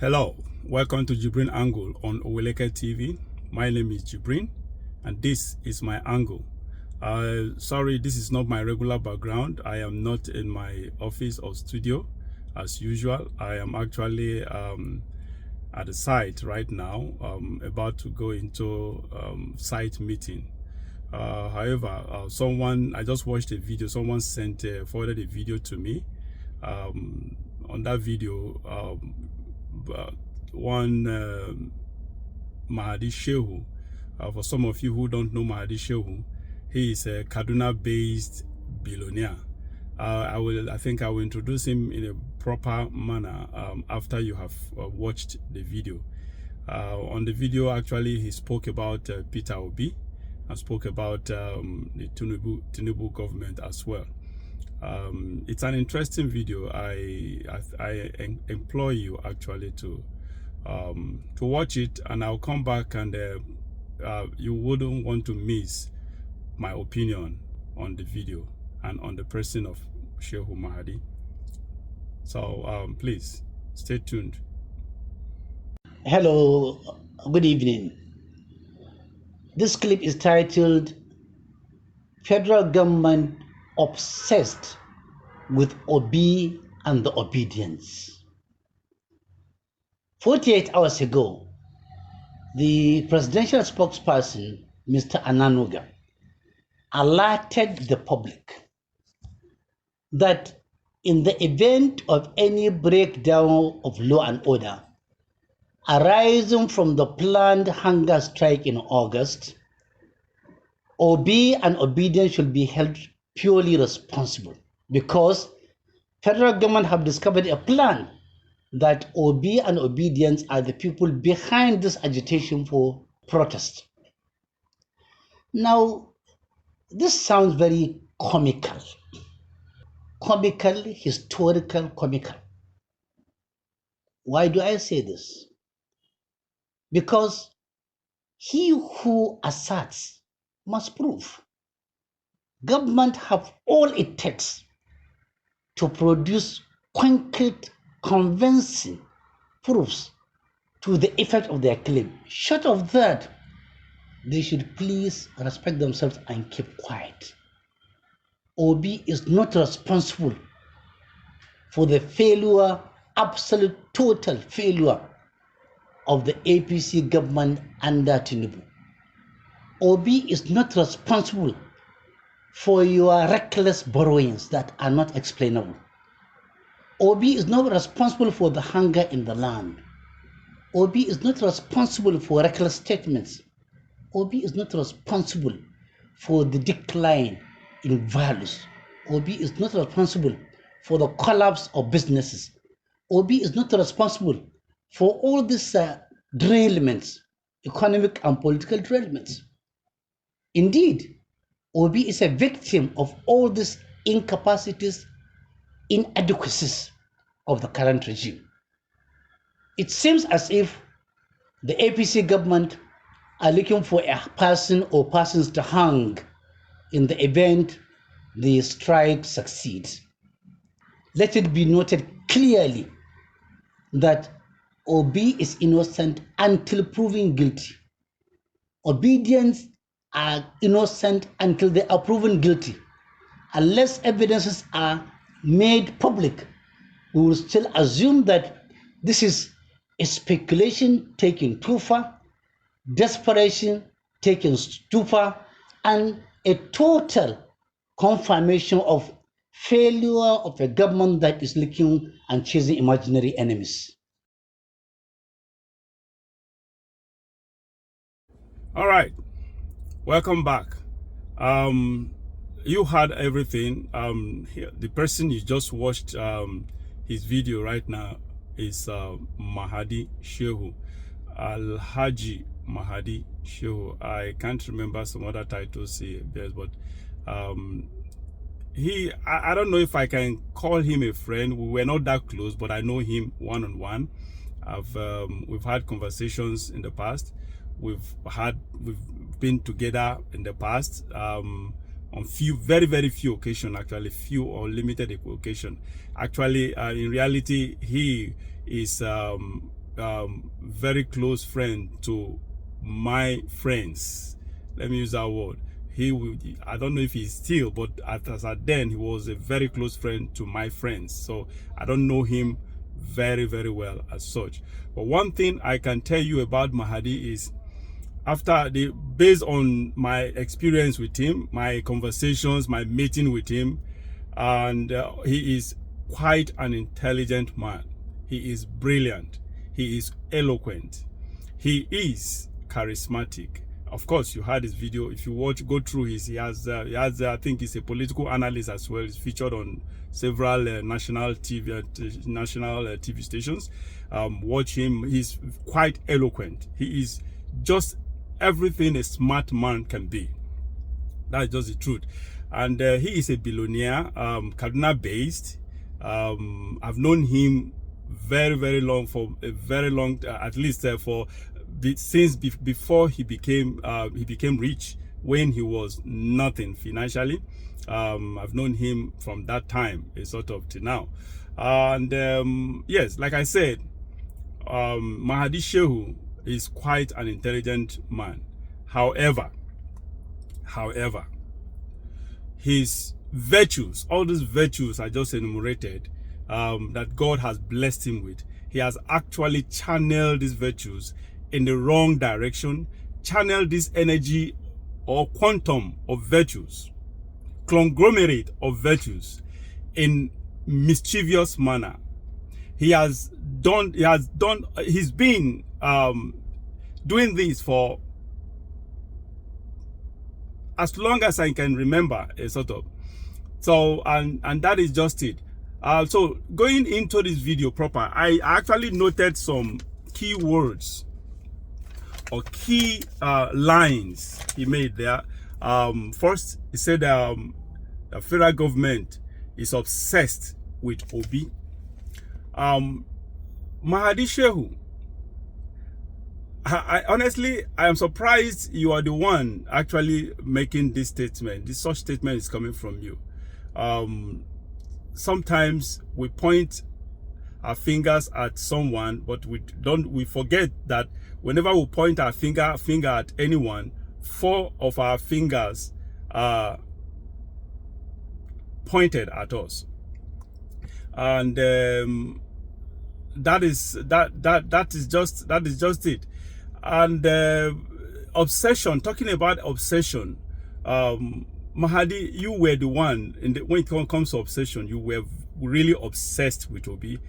Hello, welcome to JIBRIN Angle on Oweleke TV. My name is JIBRIN and this is my angle. Sorry, this is not my regular background. I am not in my office or studio as usual. I am actually at the site right now, about to go into site meeting. However, I just watched a video. Someone forwarded a video to me. On that video, one Mahadi Shehu. For some of you who don't know Mahadi Shehu, he is a Kaduna-based billionaire. I think I will introduce him in a proper manner after you have watched the video. On the video, actually, he spoke about Peter Obi and spoke about the Tinubu government as well. It's an interesting video. I implore you actually to watch it, and I'll come back, and you wouldn't want to miss my opinion on the video and on the person of Shehu Mahadi. So please stay tuned. Hello, good evening. This clip is titled "Federal Government Obsessed with Obi and the Obedience." 48 hours ago, the presidential spokesperson, Mr. Ananuga, alerted the public that in the event of any breakdown of law and order arising from the planned hunger strike in August, Obi and Obedience should be held purely responsible, because federal government have discovered a plan that Obi and Obedience are the people behind this agitation for protest. Now, this sounds very comical, historical, comical. Why do I say this? Because he who asserts must prove. Government have all it takes to produce concrete, convincing proofs to the effect of their claim. Short of that, they should please respect themselves and keep quiet. Obi is not responsible for the failure, absolute total failure of the APC government under Tinubu. Obi is not responsible for your reckless borrowings that are not explainable. Obi is not responsible for the hunger in the land. Obi is not responsible for reckless statements. Obi is not responsible for the decline in values. Obi is not responsible for the collapse of businesses. Obi is not responsible for all these derailments, economic and political derailments. Indeed, Obi is a victim of all these incapacities, inadequacies of the current regime. It seems as if the APC government are looking for a person or persons to hang in the event the strike succeeds. Let it be noted clearly that Obi is innocent until proven guilty. Obedience are innocent until they are proven guilty. Unless evidences are made public, we will still assume that this is a speculation taken too far, desperation taken too far, and a total confirmation of failure of a government that is looking and chasing imaginary enemies. All right, welcome back. You heard everything. The person you just watched his video right now is Mahadi Shehu, Al-Haji Mahadi Shehu. I can't remember some other titles he bears, but I don't know if I can call him a friend. We were not that close, but I know him one-on-one. We've had conversations in the past. We've been together in the past on very few occasions, actually few or limited occasion. Actually, in reality, he is very close friend to my friends. Let me use that word. I don't know if he's still, but as at then, he was a very close friend to my friends. So I don't know him very, very well as such. But one thing I can tell you about Mahadi is, based on my experience with him, my conversations, my meeting with him, and he is quite an intelligent man. He is brilliant. He is eloquent. He is charismatic. Of course, you heard his video. If you go through he has, I think he's a political analyst as well. He's featured on several national TV stations. Watch him. He's quite eloquent. He is just everything a smart man can be. That's just the truth. And he is a billionaire, Kaduna based. I've known him very, very long, for a very long, at least since before he became rich, when he was nothing financially. I've known him from that time, sort of, to now. And yes, like I said, Mahadi Shehu is quite an intelligent man. However, his virtues, all these virtues I just enumerated, that God has blessed him with, he has actually channeled these virtues in the wrong direction, channeled this energy or quantum of virtues, conglomerate of virtues, in mischievous manner. He's been doing this for as long as I can remember, sort of. So, and that is just it. So going into this video proper, I actually noted some key words or key lines he made there. First, he said the federal government is obsessed with Obi. Mahadi Shehu, I honestly, I am surprised you are the one actually making this statement. This such statement is coming from you. Sometimes we point our fingers at someone, but we forget that whenever we point our finger at anyone, 4 of our fingers are pointed at us. And that is just it. And obsession, talking about obsession, Mahadi, you were the one, when it comes to obsession, you were really obsessed with Obi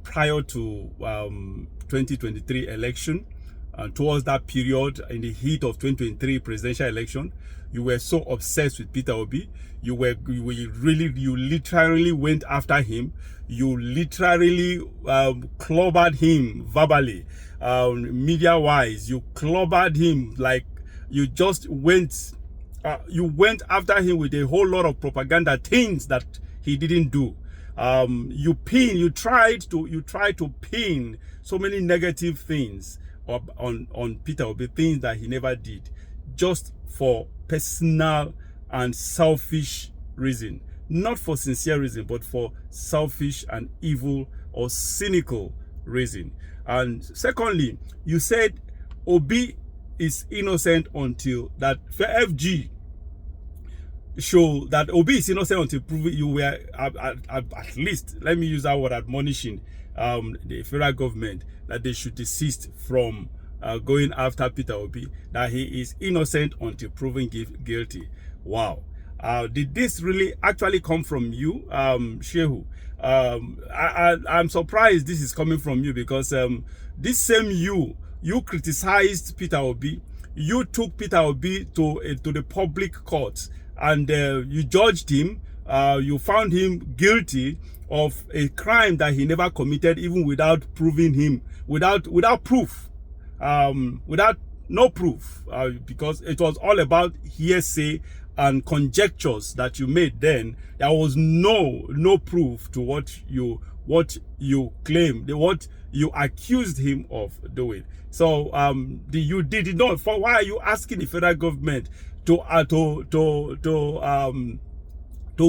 prior to 2023 election. And towards that period, in the heat of 2023 presidential election, you were so obsessed with Peter Obi. You literally went after him. You literally clobbered him verbally, media-wise. You clobbered him, like you just went. You went after him with a whole lot of propaganda, things that he didn't do. You tried to pin so many negative things on Peter Obi, things that he never did, just for personal and selfish reason, not for sincere reason, but for selfish and evil or cynical reason. And secondly, you said Obi is innocent until that FG show that Obi is innocent until proven. You were at least, let me use that word, admonishing the federal government that they should desist from going after Peter Obi, that he is innocent until proven guilty. Wow. Did this really actually come from you, Shehu? I'm surprised this is coming from you, because this same you criticized Peter Obi. You took Peter Obi to the public court, and you judged him. You found him guilty of a crime that he never committed, even without proving him, without proof, without no proof, because it was all about hearsay and conjectures that you made. Then there was no proof to what you claimed, what you accused him of doing. So you did not. For why are you asking the federal government to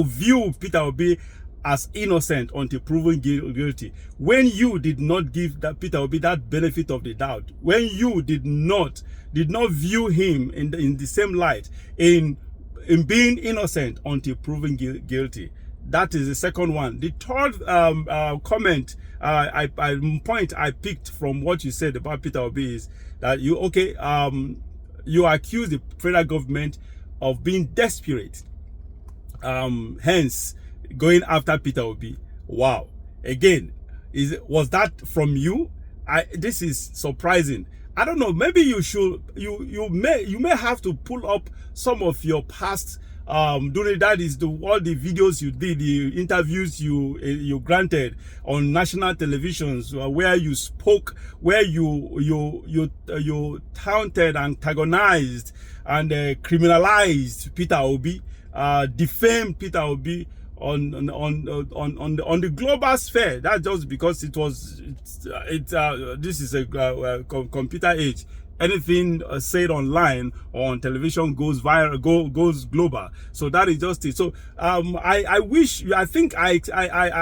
view Peter Obi as innocent until proven guilty. When you did not give that Peter Obi that benefit of the doubt, when you did not view him in the same light in being innocent until proven guilty. That is the second one. The third comment, point I picked from what you said about Peter Obi is that you accuse the federal government of being desperate, hence going after Peter Obi. Wow. Again, was that from you? This is surprising. I don't know. Maybe you should. You may have to pull up some of your past. During that is all the videos you did, the interviews you granted on national televisions, where you spoke, where you taunted, antagonized, and criminalized Peter Obi, defamed Peter Obi on the global sphere. That's just because this is a computer age. Anything said online or on television goes viral, goes global. So that is just it. So I think I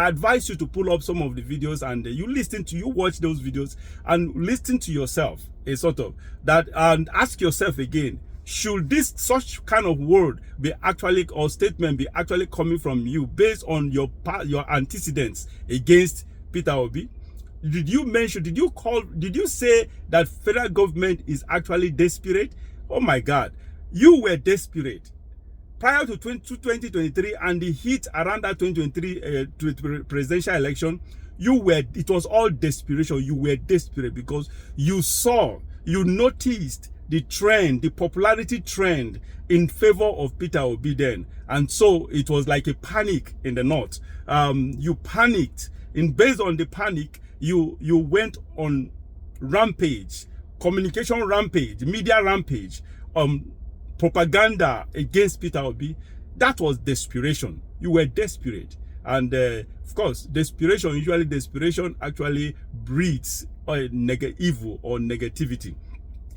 advise you to pull up some of the videos and you watch those videos and listen to yourself, a sort of that, and ask yourself again, should this such kind of word be actually, or statement be actually coming from you based on your antecedents against Peter Obi? Did you say that federal government is actually desperate? Oh my God, you were desperate prior to 2023 and the heat around that 2023 presidential election. It was all desperation. You were desperate because you noticed the trend, the popularity trend in favor of Peter Obi then. And so it was like a panic in the north. You panicked, and based on the panic, you went on rampage, communication rampage, media rampage, propaganda against Peter Obi. That was desperation. You were desperate. And of course, desperation actually breeds evil or negativity.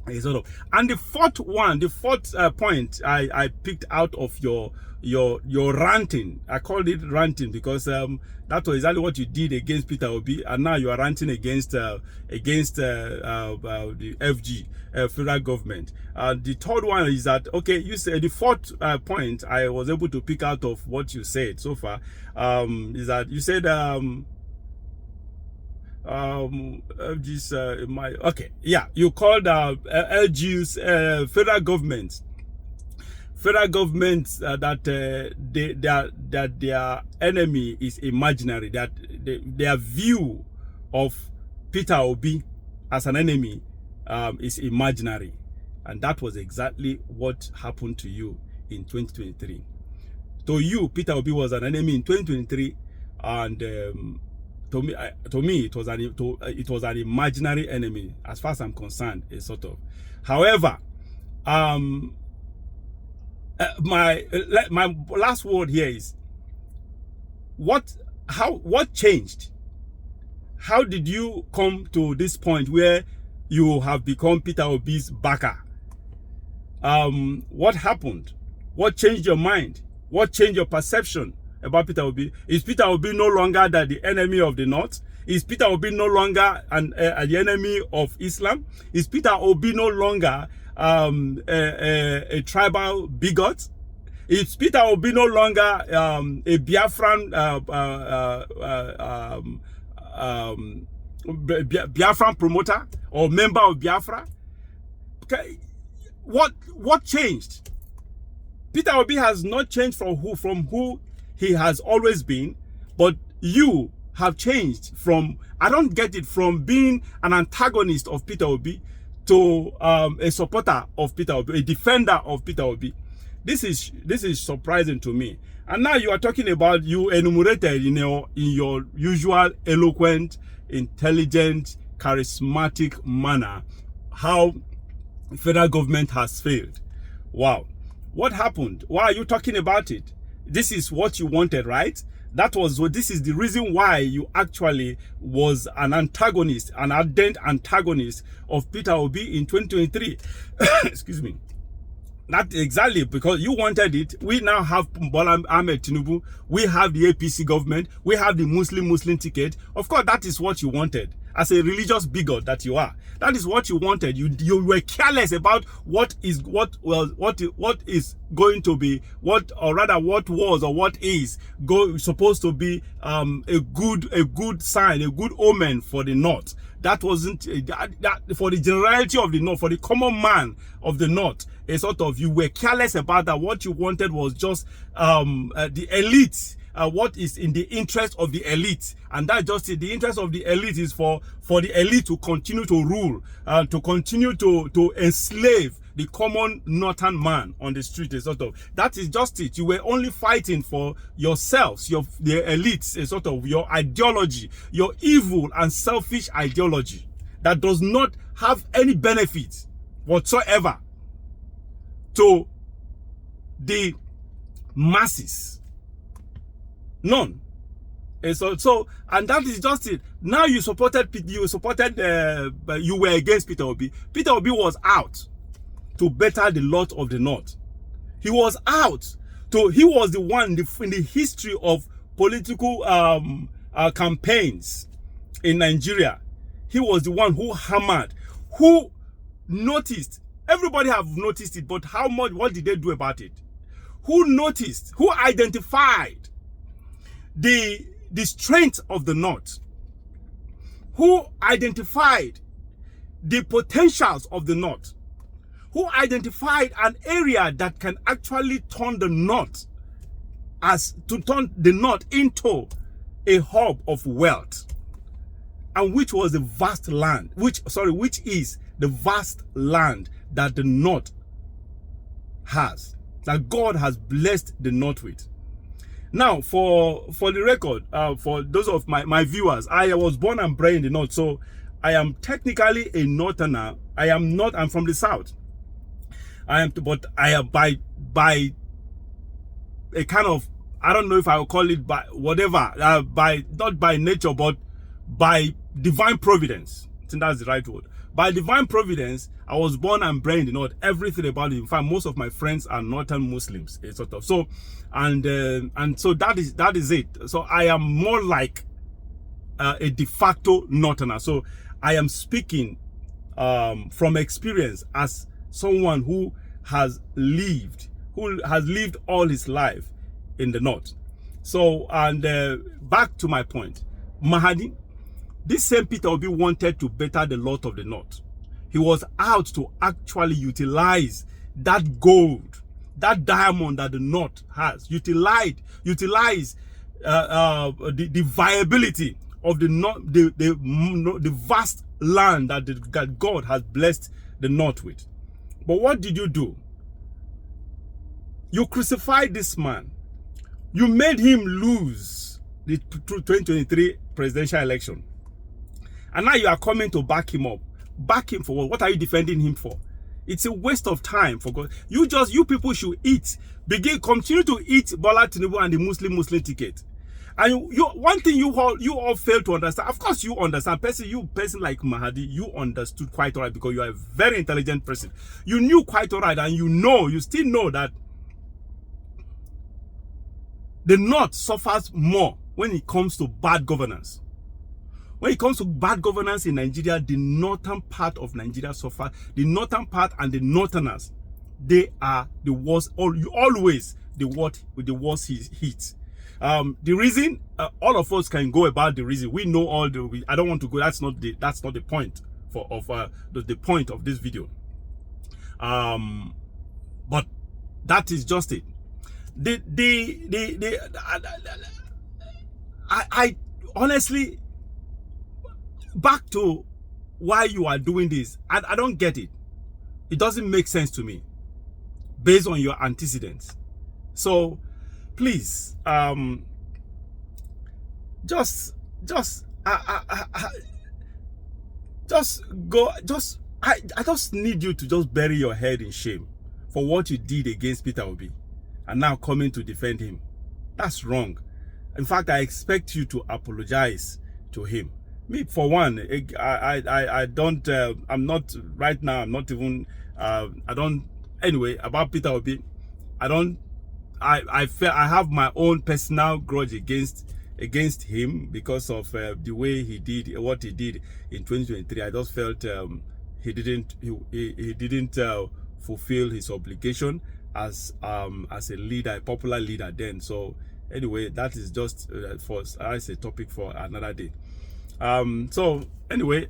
And the fourth point I picked out of your ranting. I called it ranting because that was exactly what you did against Peter Obi, and now you are ranting against the FG, federal government. The third one is that, okay, you said the fourth point I was able to pick out of what you said so far, is that you said you called LG's federal government that their enemy is imaginary, that their view of Peter Obi as an enemy is imaginary. And that was exactly what happened to you in 2023. To you, Peter Obi was an enemy in 2023, and to me, it was an imaginary enemy, as far as I'm concerned, a sort of. However, my last word here is, what changed? How did you come to this point where you have become Peter Obi's backer? What happened? What changed your mind? What changed your perception about Peter Obi? Is Peter Obi no longer the enemy of the North? Is Peter Obi no longer the enemy of Islam? Is Peter Obi no longer a tribal bigot? Is Peter Obi no longer a Biafran Biafran promoter or member of Biafra? Okay. What changed? Peter Obi has not changed from who he has always been, but you have changed from, I don't get it, from being an antagonist of Peter Obi to a supporter of Peter Obi, a defender of Peter Obi. This is surprising to me. And now you are talking about, you enumerated in your usual eloquent, intelligent, charismatic manner how federal government has failed. Wow. What happened? Why are you talking about it? This is what you wanted, right? This is the reason why you actually was an antagonist, an ardent antagonist of Peter Obi in 2023. Excuse me. That exactly, because you wanted it. We now have Bola Ahmed Tinubu. We have the APC government. We have the Muslim ticket. Of course, that is what you wanted. As a religious bigot that you are, that is what you wanted. You were careless about what is going to be, what, or rather what was or what is supposed to be a good sign, a good omen for the North. That wasn't that for the generality of the North, for the common man of the North. A sort of, you were careless about that. What you wanted was just the elite. What is in the interest of the elite, and that just it. The interest of the elite is for the elite to continue to rule, to continue to enslave the common northern man on the street. A sort of, that is just it. You were only fighting for yourselves, the elites, a sort of your ideology, your evil and selfish ideology that does not have any benefit whatsoever to the masses. None. And and that is just it. Now you were against Peter Obi. Peter Obi was out to better the lot of the North. He was out he was the one in the history of political campaigns in Nigeria. He was the one who hammered, who noticed. Everybody have noticed it, but what did they do about it? Who noticed, who identified the strength of the North, who identified the potentials of the North, who identified an area that can actually turn the North into a hub of wealth, and which was the vast land, which is the vast land that the North has, that God has blessed the North with. Now, for the record, for those of my viewers, I was born and bred in the North, so I am technically a Northerner. I'm from the South. But I am by a kind of, I don't know if I will call it by whatever, not by nature, but by divine providence. I think that's the right word. By divine providence, I was born and bred in the North. Everything about it. In fact, most of my friends are Northern Muslims, sort of. So, and so that is it. So I am more like a de facto Northerner. So I am speaking from experience as someone who has lived all his life in the North. So, and back to my point, Mahadi. This same Peter Obi wanted to better the lot of the North. He was out to actually utilize that gold, that diamond that the North has. Utilize the viability of the vast land that God has blessed the North with. But what did you do? You crucified this man. You made him lose the 2023 presidential election. And now you are coming to back him up. Back him for what? What are you defending him for? It's a waste of time, for God. You people should eat. Continue to eat Bola Tinubu and the Muslim ticket. And one thing you all fail to understand. Of course, you understand. You person like Mahadi, you understood quite all right, because you are a very intelligent person. You knew quite all right, and you still know that the North suffers more when it comes to bad governance. When it comes to bad governance in Nigeria, the northern part of Nigeria suffers. The northern part and the northerners, they are the worst. Always the worst hit. The reason, all of us can go about the reason. We know all the. I don't want to go. That's not the point the point of this video. But that is just it. I honestly, back to why you are doing this. I don't get it. It doesn't make sense to me based on your antecedents. So please, I just need you to just bury your head in shame for what you did against Peter Obi and now coming to defend him. That's wrong. In fact, I expect you to apologize to him. Me, for one, I don't, I'm not, right now, I'm not even, I don't anyway, about Peter Obi, I feel I have my own personal grudge against him because of the way he did what he did in 2023. I just felt he didn't fulfill his obligation as a leader, a popular leader then. So anyway, that is just for as a topic for another day. So anyway,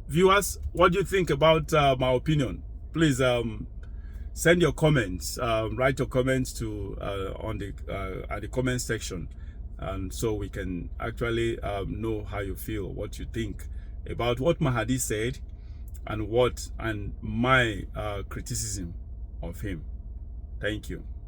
viewers, what do you think about my opinion? Please send your comments, write your comments to on the at the comment section, and so we can actually know how you feel, what you think about what Mahadi said, and my criticism of him. Thank you.